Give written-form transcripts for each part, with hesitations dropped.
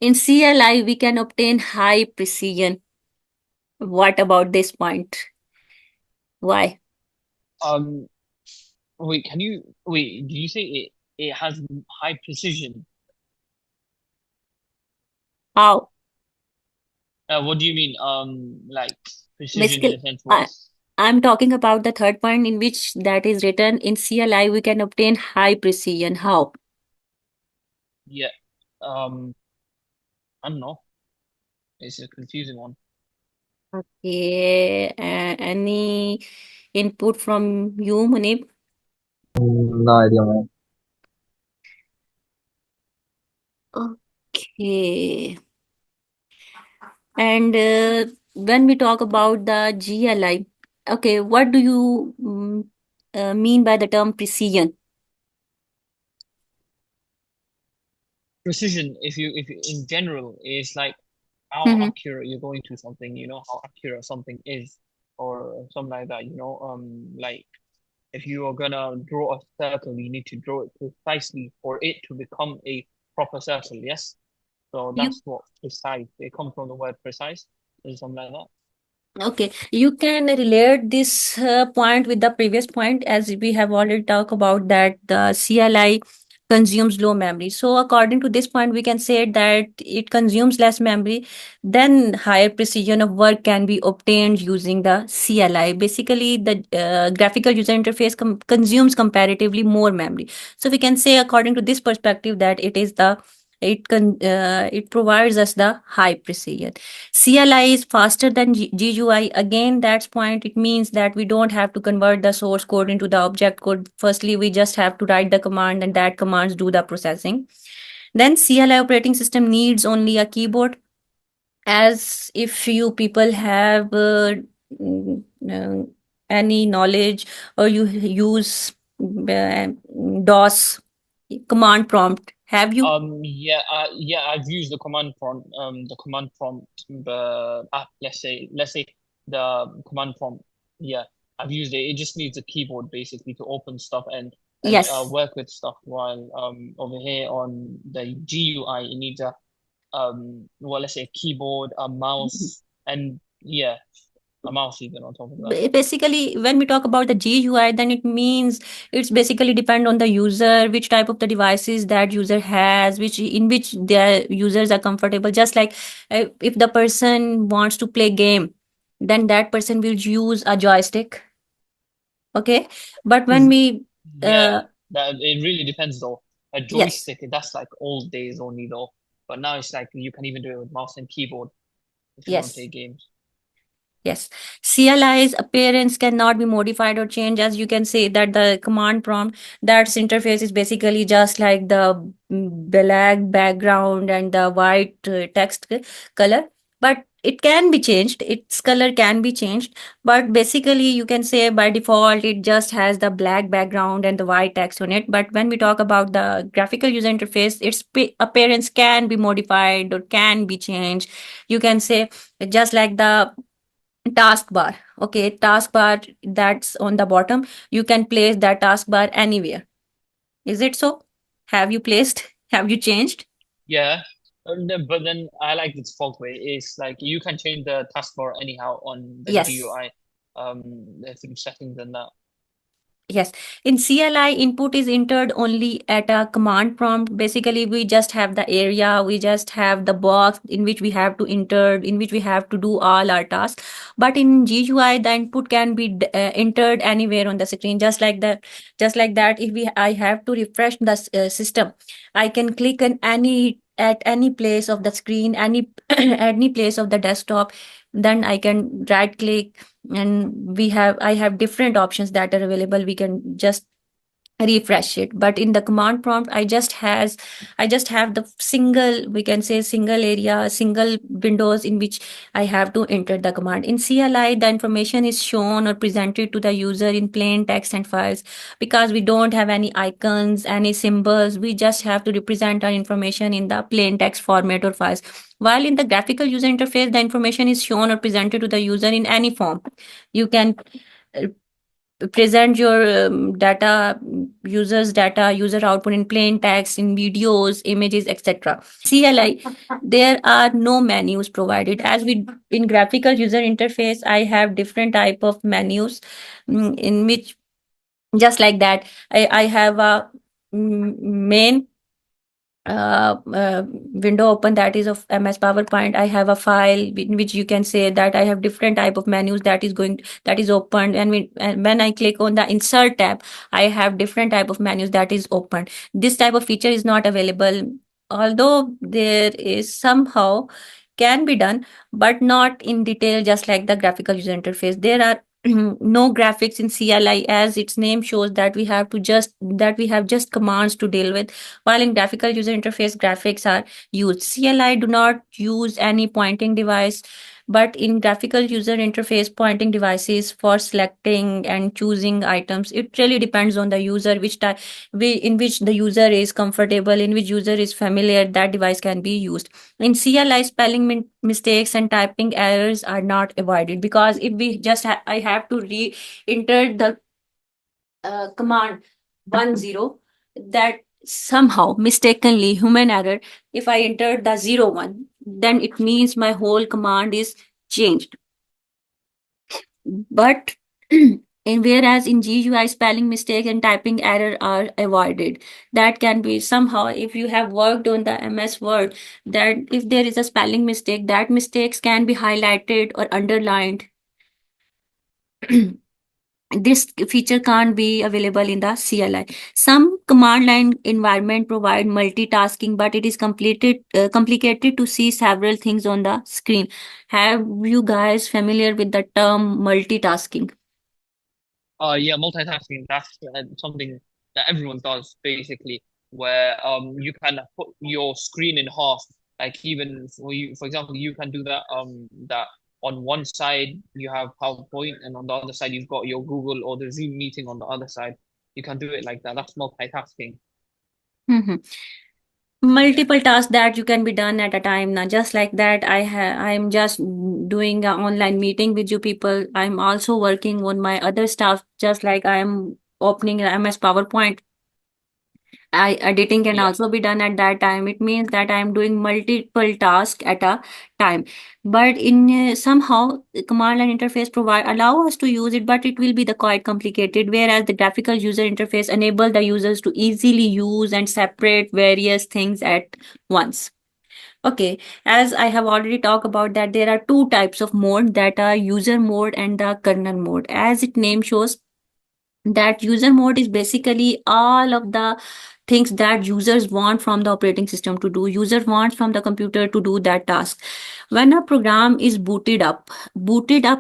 In CLI, we can obtain high precision. What about this point? Why? Um, wait, can you wait? Did you say it has high precision? How? What do you mean? Like precision in Basically, the sense I, what? I'm talking about the third point in which that is written in CLI, we can obtain high precision. How? Yeah. Um, I don't know. It's a confusing one. Okay. Any input from you, Munib? No idea, man. Okay. And when we talk about the GLI, okay, what do you mean by the term precision? Precision, if you in general, is like how Hmm. accurate you're going to something. You know how accurate something is, or something like that. Like if you are gonna draw a circle, you need to draw it precisely for it to become a proper circle. Yes. So You that's what precise. It comes from the word precise, or something like that. Okay, you can relate this point with the previous point as we have already talked about that the CLI consumes low memory. So according to this point, we can say that it consumes less memory, then higher precision of work can be obtained using the CLI. Basically, the graphical user interface consumes comparatively more memory. So we can say according to this perspective that it provides us the high precision. CLI is faster than GUI. Again, that's point. It means that we don't have to convert the source code into the object code. Firstly, we just have to write the command and that commands do the processing. Then CLI operating system needs only a keyboard. As if you people have mm, uh, any knowledge or you use DOS command prompt. Have you? Yeah, I've used the command prompt, the app, let's say the command prompt. Yeah, I've used it. It just needs a keyboard basically to open stuff and Yes. work with stuff. While over here on the GUI, it needs well, let's say a keyboard, a mouse, and yeah, a mouse even on top of that. Basically, when we talk about the GUI, then it means it's basically depend on the user, which type of the devices that user has, which in which their users are comfortable. Just like if the person wants to play game, then that person will use a joystick. Okay, but when Because we yeah, uh that it really depends though. A yes. joystick, that's like old days only though. But now it's like you can even do it with mouse and keyboard if you want to Yes. play games. Yes, CLI's appearance cannot be modified or changed. As you can say that the command prompt, that interface is basically just like the black background and the white text color, but it can be changed. Its color can be changed, but basically you can say by default it just has the black background and the white text on it. But when we talk about the graphical user interface, its appearance can be modified or can be changed. You can say just like the taskbar. Okay, taskbar that's on the bottom. You can place that taskbar anywhere. Is it so? Have you placed? Have you changed? Yeah. But then I like its default way. It's like you can change the taskbar anyhow on the Yes. GUI through settings and that. Yes, in CLI, input is entered only at a command prompt. Basically, we just have the area, we just have the box in which we have to enter, in which we have to do all our tasks. But in GUI, the input can be entered anywhere on the screen, just like that. If I have to refresh the system, I can click on at any place of the screen, any place of the desktop. Then I can right click and I have different options that are available. We can just refresh it. But in the command prompt, I just have the single, we can say, single area, single windows in which I have to enter the command. In CLI, the information is shown or presented to the user in plain text and files, because we don't have any icons, any symbols. We just have to represent our information in the plain text format or files. While in the graphical user interface, the information is shown or presented to the user in any form. You can uh, present your data, user output in plain text, in videos, images, etc. CLI, there are no menus provided. As we in graphical user interface, I have different type of menus, in which, just like that, I have a main window open, that is of MS PowerPoint. I have a file in which you can say that I have different type of menus that is opened, and when I click on the insert tab, I have different type of menus that is opened. This type of feature is not available, although there is somehow can be done, but not in detail, just like the graphical user interface. There are no graphics in CLI, as its name shows that we have just commands to deal with, while in graphical user interface, graphics are used. CLI do not use any pointing device, but in graphical user interface, pointing devices for selecting and choosing items, it really depends on the user, in which the user is comfortable, in which user is familiar, that device can be used. In CLI, spelling mistakes and typing errors are not avoided, because if we just I have to re-enter the command 10, that somehow mistakenly human error, if I enter the 01, then it means my whole command is changed. But whereas in GUI, spelling mistake and typing error are avoided. That can be somehow, if you have worked on the MS Word, that if there is a spelling mistake, that mistakes can be highlighted or underlined. This feature can't be available in the CLI. Some command line environment provide multitasking, but it is complicated to see several things on the screen. Have you guys familiar with the term multitasking? Yeah, multitasking, that's something that everyone does basically, where you can put your screen in half. Like even for you, for example, you can do that on one side you have PowerPoint and on the other side you've got your Google or the Zoom meeting on the other side. You can do it like that. That's multitasking. Mhm. Multiple tasks that you can be done at a time. Now, just like that, I'm just doing an online meeting with you people. I'm also working on my other stuff, just like I'm opening an MS PowerPoint. Editing can Yeah. also be done at that time. It means that I'm doing multiple tasks at a time. But in somehow the command line interface provide allow us to use it, but it will be the quite complicated. Whereas the graphical user interface enable the users to easily use and separate various things at once. Okay, as I have already talked about that, there are two types of mode, that are user mode and the kernel mode. As its name shows, that user mode is basically all of the things that users want from the operating system to do. User wants from the computer to do that task. When a program is booted up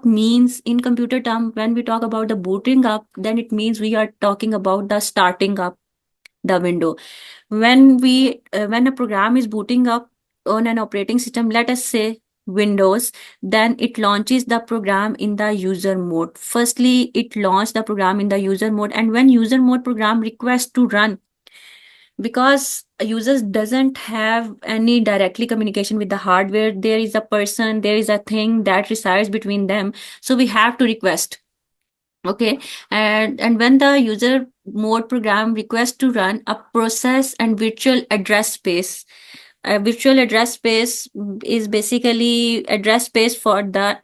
means, in computer term, when we talk about the booting up, then it means we are talking about the starting up the window. When a program is booting up on an operating system, let us say Windows, then it launches the program in the user mode. Firstly, it launched the program in the user mode, and when user mode program requests to run, because users doesn't have any directly communication with the hardware, there is a person, there is a thing that resides between them, so we have to request. Okay, and when the user mode program requests to run, a process and virtual address space. A virtual address space is basically address space for that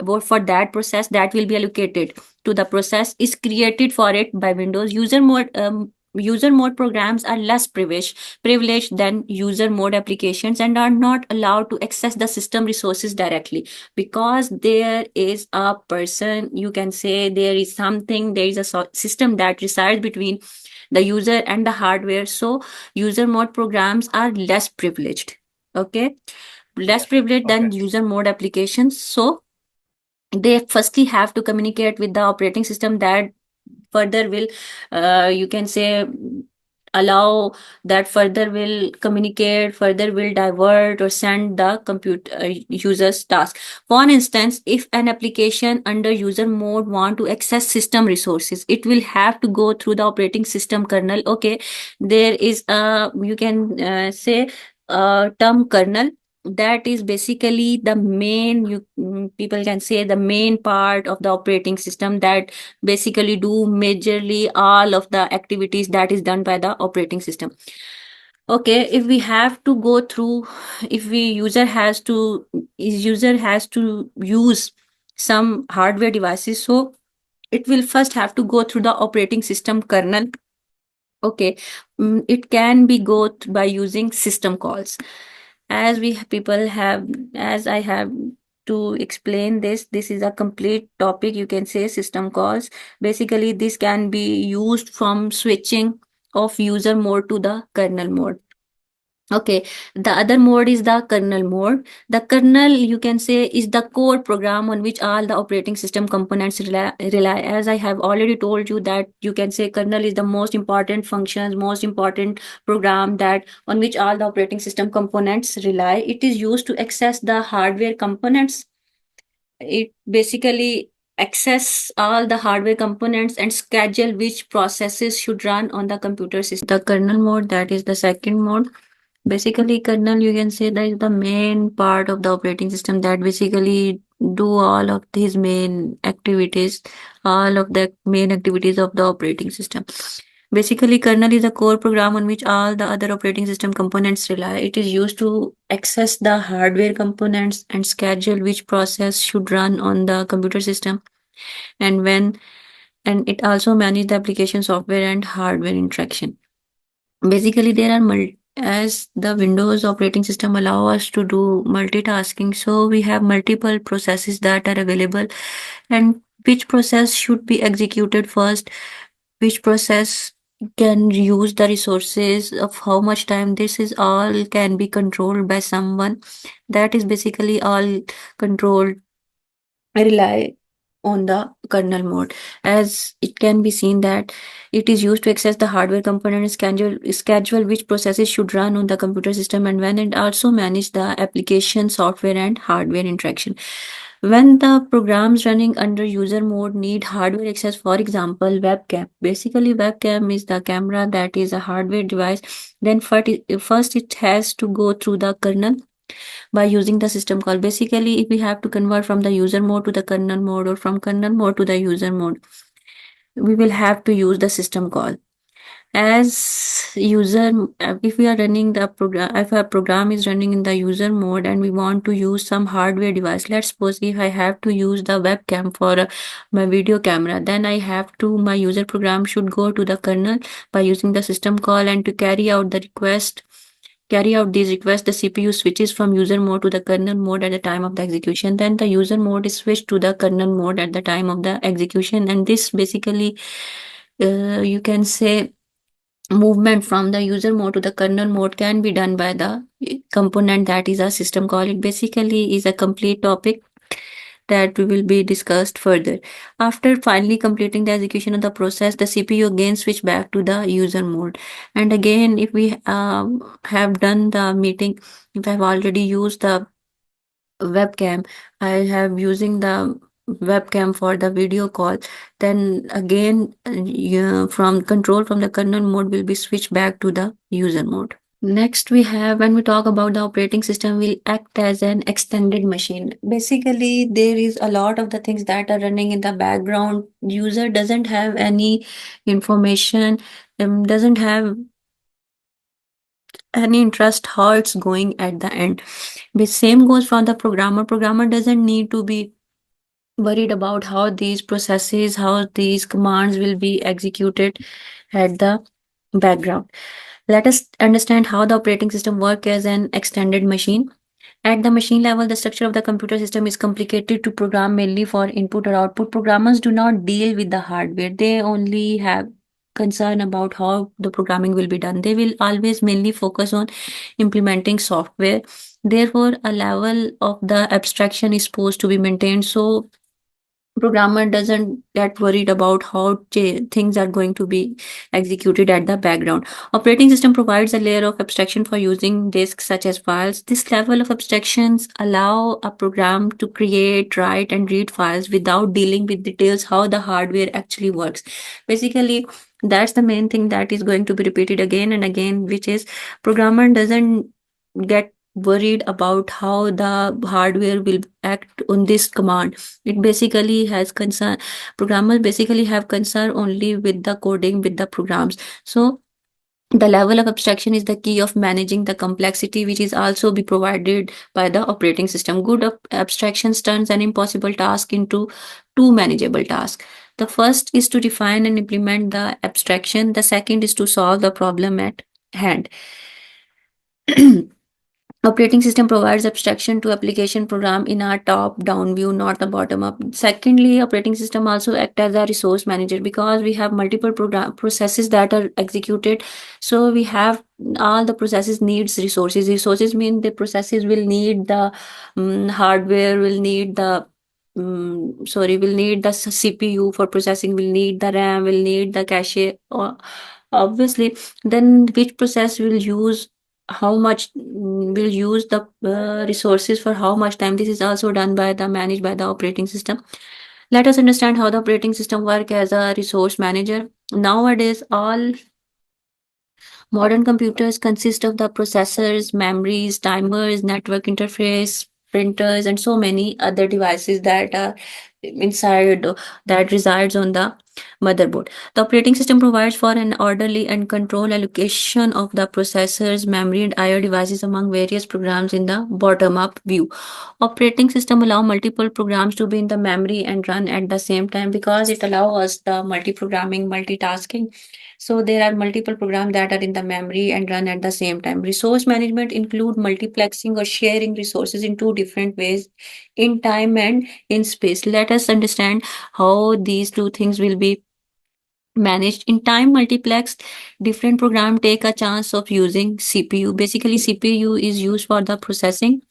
process that will be allocated to the process, is created for it by Windows. User mode programs are less privileged than user mode applications, and are not allowed to access the system resources directly, because there is a person, you can say there is something, there is a system that resides between the user and the hardware. So user mode programs are less privileged. Okay, less Yeah. privileged than Okay. user mode applications. So they firstly have to communicate with the operating system, that further will, you can say, allow that further will communicate, further will divert or send the computer user's task. For instance, if an application under user mode want to access system resources, it will have to go through the operating system kernel. Okay, there is a, you can say, a term kernel, that is basically the main, people can say, the main part of the operating system that basically do majorly all of the activities that is done by the operating system. Okay, if we have to go through, if we user has to use some hardware devices, so it will first have to go through the operating system kernel. Okay, it can be by using system calls. As we people have, as I have to explain this is a complete topic, you can say, system calls. Basically, this can be used from switching of user mode to the kernel mode. Okay, the other mode is the kernel mode. The kernel, you can say, is the core program on which all the operating system components rely. As I have already told you that you can say kernel is the most important functions, most important program that on which all the operating system components rely. It is used to access the hardware components. It basically access all the hardware components and schedule which processes should run on the computer system. The kernel mode, that is the second mode. Basically, kernel, you can say, that is the main part of the operating system that basically do all of these main activities, all of the main activities of the operating system. Basically, kernel is a core program on which all the other operating system components rely. It is used to access the hardware components and schedule which process should run on the computer system, and and it also manages the application software and hardware interaction. Basically, there are as the Windows operating system allow us to do multitasking, so we have multiple processes that are available, and which process should be executed first, which process can use the resources of how much time, this is all can be controlled by someone. That is basically all controlled rely on the kernel mode. As it can be seen that it is used to access the hardware component and schedule which processes should run on the computer system and when, and also manage the application software and hardware interaction. When the programs running under user mode need hardware access, for example, webcam. Basically, webcam is the camera that is a hardware device. Then first it has to go through the kernel by using the system call. Basically, if we have to convert from the user mode to the kernel mode or from kernel mode to the user mode, we will have to use the system call. As user, if we are running the program, if a program is running in the user mode and we want to use some hardware device, let's suppose if I have to use the webcam for my video camera, then I have to, my user program should go to the kernel by using the system call, and to carry out these requests, the CPU switches from user mode to the kernel mode at the time of the execution. Then the user mode is switched to the kernel mode at the time of the execution. And this basically, you can say, movement from the user mode to the kernel mode can be done by the component that is a system call. It basically is a complete topic that we will be discussed further. After finally completing the execution of the process, the CPU again switch back to the user mode. And again, if we have done the meeting, if I've already used the webcam, I have using the webcam for the video call, then again, from control from the kernel mode will be switched back to the user mode. Next, we have, when we talk about the operating system, will act as an extended machine. Basically, there is a lot of the things that are running in the background. User doesn't have any information, doesn't have any interest how it's going at the end. The same goes for the programmer. Programmer doesn't need to be worried about how these processes, how these commands will be executed at the background. Let us understand how the operating system works as an extended machine. At the machine level, the structure of the computer system is complicated to program mainly for input or output. Programmers do not deal with the hardware. They only have concern about how the programming will be done. They will always mainly focus on implementing software. Therefore, a level of the abstraction is supposed to be maintained. So Programmer doesn't get worried about how things are going to be executed at the background. Operating system provides a layer of abstraction for using disks such as files. This level of abstractions allow a program to create, write, and read files without dealing with details how the hardware actually works. Basically, that's the main thing that is going to be repeated again and again, which is programmer doesn't get worried about how the hardware will act on this command. It basically has concern, programmers basically have concern only with the coding, with the programs. So the level of abstraction is the key of managing the complexity, which is also be provided by the operating system. Good abstractions turns an impossible task into two manageable tasks. The first is to define and implement the abstraction. The second is to solve the problem at hand. Operating system provides abstraction to application program in a top-down view, not a bottom-up. Secondly, operating system also act as a resource manager because we have multiple program processes that are executed. So we have all the processes needs resources. Resources mean the processes will need the hardware, will need the will need the CPU for processing, will need the RAM, will need the cache. Obviously, then which process will use how much will use the resources for how much time. This is also done by the managed by the operating system. Let us understand how the operating system work as a resource manager. Nowadays, all modern computers consist of the processors, memories, timers, network interface, printers, and so many other devices that are inside that resides on the motherboard. The operating system provides for an orderly and controlled allocation of the processors, memory, and I/O devices among various programs in the bottom-up view. Operating system allow multiple programs to be in the memory and run at the same time because it allows us the multi-programming, multitasking. So there are multiple programs that are in the memory and run at the same time. Resource management include multiplexing or sharing resources in two different ways, in time and in space. Let us understand how these two things will be managed. In time multiplex, different program take a chance of using CPU. Basically, CPU is used for the processing.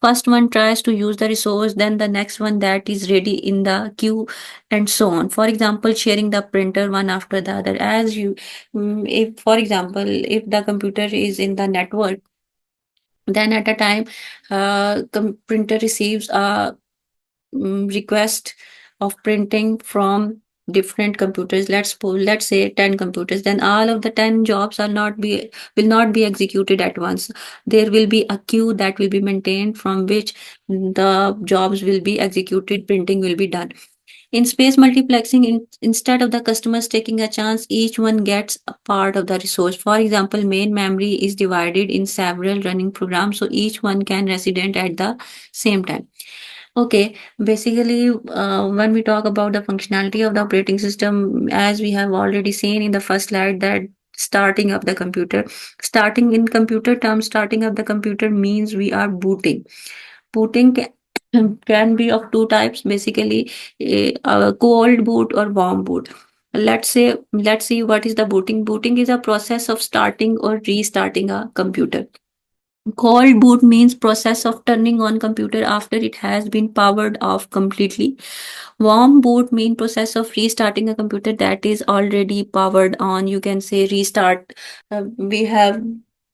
First one tries to use the resource, then the next one that is ready in the queue, and so on. For example, sharing the printer one after the other. As you, if for example, if the computer is in the network, then at a time, printer receives a request of printing from different computers. Let's say 10 computers. Then all of the 10 jobs are not be will not be executed at once. There will be a queue that will be maintained from which the jobs will be executed, printing will be done. In space multiplexing, instead of the customers taking a chance, each one gets a part of the resource. For example, main memory is divided in several running programs, so each one can resident at the same time. Okay, basically, when we talk about the functionality of the operating system, as we have already seen in the first slide, that starting up the computer, starting in computer terms, starting up the computer means we are booting. Booting can be of two types, basically, a cold boot or warm boot. Let's see what is the booting. Booting is a process of starting or restarting a computer. Cold boot means process of turning on computer after it has been powered off completely. Warm boot mean process of restarting a computer that is already powered on. You can say restart. We have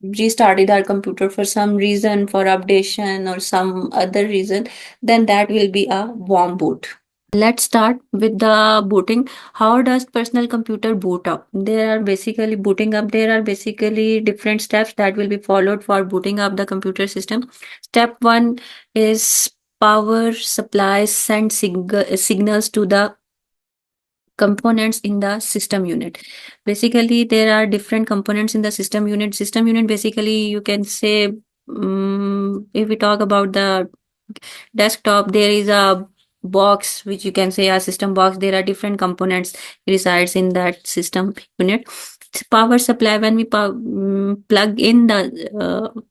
restarted our computer for some reason, for updation or some other reason, then that will be a warm boot. Let's start with the booting. How does personal computer boot up? There are basically booting up. There are basically different steps that will be followed for booting up the computer system. Step one is power supply send signals to the components in the system unit. Basically, there are different components in the system unit. System unit, basically, you can say, if we talk about the desktop, there is a box which you can say a system box. There are different components resides in that system unit. Power supply, when we plug in the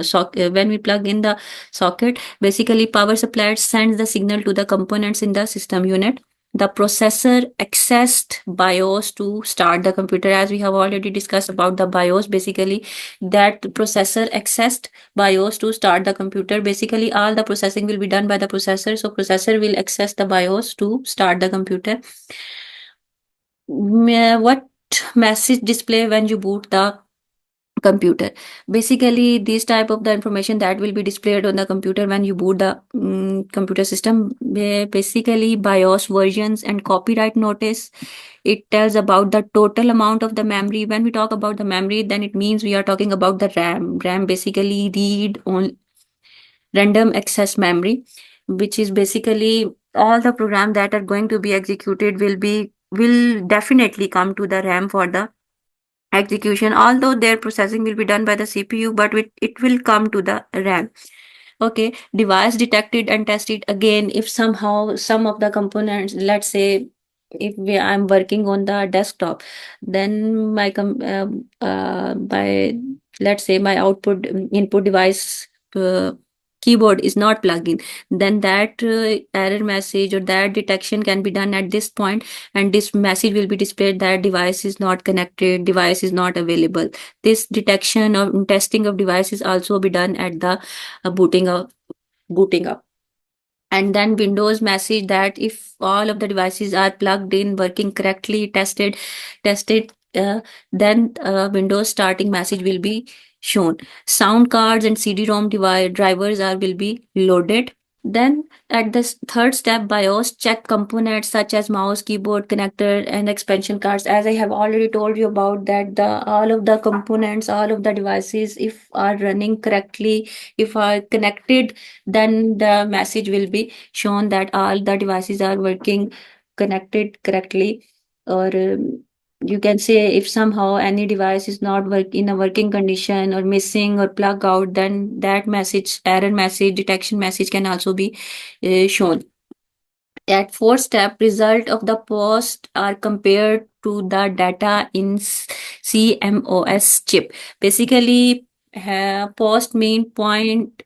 socket, when we plug in the socket, basically power supply sends the signal to the components in the system unit. the processor accessed BIOS to start the computer. As we have already discussed about the BIOS, basically that processor accessed BIOS to start the computer. Basically, all the processing will be done by the processor. So processor will access the BIOS to start the computer. What message display when you boot the computer? Basically this type of the information that will be displayed on the computer when you boot the computer system, basically BIOS versions and copyright notice. It tells about the total amount of the memory. When we talk about the memory, then it means we are talking about the RAM basically read on random access memory, which is basically all the program that are going to be executed will definitely come to the RAM for the execution, although their processing will be done by the CPU, but it will come to the RAM. Okay, device detected and tested. Again, if somehow some of the components, let's say I'm working on the desktop, then by let's say my output input device keyboard is not plugged in, then that error message or that detection can be done at this point, and this message will be displayed that device is not connected, device is not available. This detection or testing of devices also be done at the booting up. And then Windows message that if all of the devices are plugged in, working correctly, tested, then Windows starting message will be shown. Sound cards and CD-ROM drivers will be loaded. Then at the third step, BIOS check components such as mouse, keyboard, connector, and expansion cards. As I have already told you about that, all of the components, all of the devices, if are running correctly, if are connected, then the message will be shown that all the devices are working connected correctly. Or you can say if somehow any device is not in a working condition or missing or plug out, then that message, error message, detection message can also be shown. At fourth step, result of the post are compared to the data in CMOS chip. Basically, post mean point.